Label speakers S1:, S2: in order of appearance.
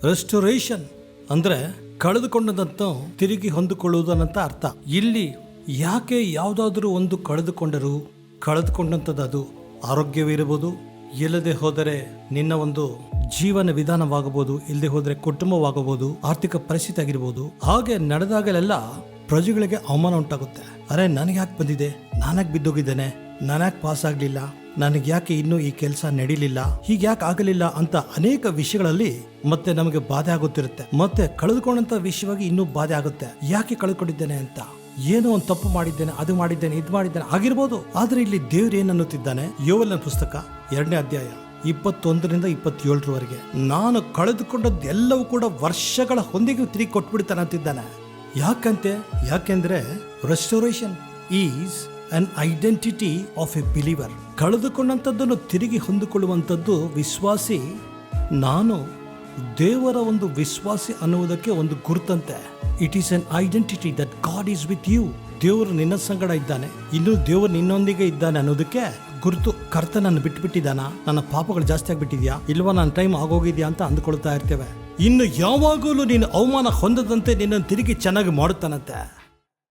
S1: Restoration ಅಂದ್ರೆ ಕಳೆದುಕೊಂಡದಂತ ತಿರುಗಿ ಹೊಂದಿಕೊಳ್ಳುವುದನ್ನಂತ ಅರ್ಥ. ಇಲ್ಲಿ ಯಾಕೆ ಯಾವುದಾದ್ರೂ ಒಂದು ಕಳೆದುಕೊಂಡಂಥದ್ದು ಅದು ಆರೋಗ್ಯವಿರಬಹುದು, ಇಲ್ಲದೆ ಹೋದರೆ ನಿನ್ನ ಒಂದು ಜೀವನ ವಿಧಾನವಾಗಬಹುದು, ಇಲ್ಲದೆ ಹೋದರೆ ಕುಟುಂಬವಾಗಬಹುದು, ಆರ್ಥಿಕ ಪರಿಸ್ಥಿತಿ ಆಗಿರ್ಬೋದು. ಹಾಗೆ ನಡೆದಾಗಲೆಲ್ಲ ಪ್ರಜೆಗಳಿಗೆ ಅವಮಾನ ಉಂಟಾಗುತ್ತೆ. ಅರೆ ನನಗೆ ಯಾಕೆ ಬಂದಿದೆ, ನಾನ್ಯಾಕೆ ಬಿದ್ದೋಗಿದ್ದೇನೆ, ನಾನ್ಯಾಕೆ ಪಾಸ್ ಆಗ್ಲಿಲ್ಲ, ನನಗೆ ಯಾಕೆ ಇನ್ನೂ ಈ ಕೆಲಸ ನಡೀಲಿಲ್ಲ, ಹೀಗೆ ಯಾಕೆ ಆಗಲಿಲ್ಲ ಅಂತ ಅನೇಕ ವಿಷಯಗಳಲ್ಲಿ ಮತ್ತೆ ನಮಗೆ ಬಾಧೆ ಆಗುತ್ತಿರುತ್ತೆ. ಮತ್ತೆ ಕಳೆದುಕೊಂಡಂತ ವಿಷಯವಾಗಿ ಇನ್ನೂ ಬಾಧೆ ಆಗುತ್ತೆ. ಯಾಕೆ ಕಳೆದುಕೊಂಡಿದ್ದೇನೆ ಅಂತ, ಏನೋ ಒಂದು ತಪ್ಪು ಮಾಡಿದ್ದೇನೆ, ಅದು ಮಾಡಿದ್ದೇನೆ, ಇದು ಮಾಡಿದ್ದೇನೆ ಆಗಿರ್ಬೋದು. ಆದ್ರೆ ಇಲ್ಲಿ ದೇವ್ರು ಏನನ್ನುತ್ತಿದ್ದಾನೆ, ಯೋವೇಲನ ಪುಸ್ತಕ 2ನೇ ಅಧ್ಯಾಯ 21ರಿಂದ 27ರವರೆಗೆ, ನಾನು ಕಳೆದುಕೊಂಡದ್ದೆಲ್ಲವೂ ಕೂಡ ವರ್ಷಗಳ ಹೊಂದಿಗೆ ತಿರುಗಿ ಕೊಟ್ಬಿಡ್ತಾನೆ ಅಂತಿದ್ದಾನೆ. ಯಾಕೆಂದ್ರೆ restoration is an identity of a believer. ಕಳೆದುಕೊಂಡಂಥದ್ದನ್ನು ತಿರುಗಿ ಹೊಂದಿಕೊಳ್ಳುವಂಥದ್ದು ವಿಶ್ವಾಸಿ, ನಾನು ದೇವರ ಒಂದು ವಿಶ್ವಾಸಿ ಅನ್ನುವುದಕ್ಕೆ ಒಂದು ಗುರುತಂತೆ. It is an identity that God is with you. ದೇವರು ನಿನ್ನ ಸಂಗಡ ಇದ್ದಾನೆ, ಇನ್ನು ದೇವರು ನಿನ್ನೊಂದಿಗೆ ಇದ್ದಾನೆ ಅನ್ನೋದಕ್ಕೆ ಗುರುತು. ಕರ್ತನನ್ನು ಬಿಟ್ಟುಬಿಟ್ಟಿದ್ದಾನ, ನನ್ನ ಪಾಪಗಳು ಜಾಸ್ತಿ ಆಗ್ಬಿಟ್ಟಿದ್ಯಾ, ಇಲ್ವಾ ನನ್ನ ಟೈಮ್ ಆಗೋಗಿದ್ಯಾ ಅಂತ ಅಂದ್ಕೊಳ್ತಾ ಇರ್ತೇವೆ. ಇನ್ನು ಯಾವಾಗಲೂ ನೀನು ಅವಮಾನ ಹೊಂದದಂತೆ ನಿನ್ನನ್ನು ತಿರುಗಿ ಚೆನ್ನಾಗಿ ಮಾಡುತ್ತಾನಂತೆ.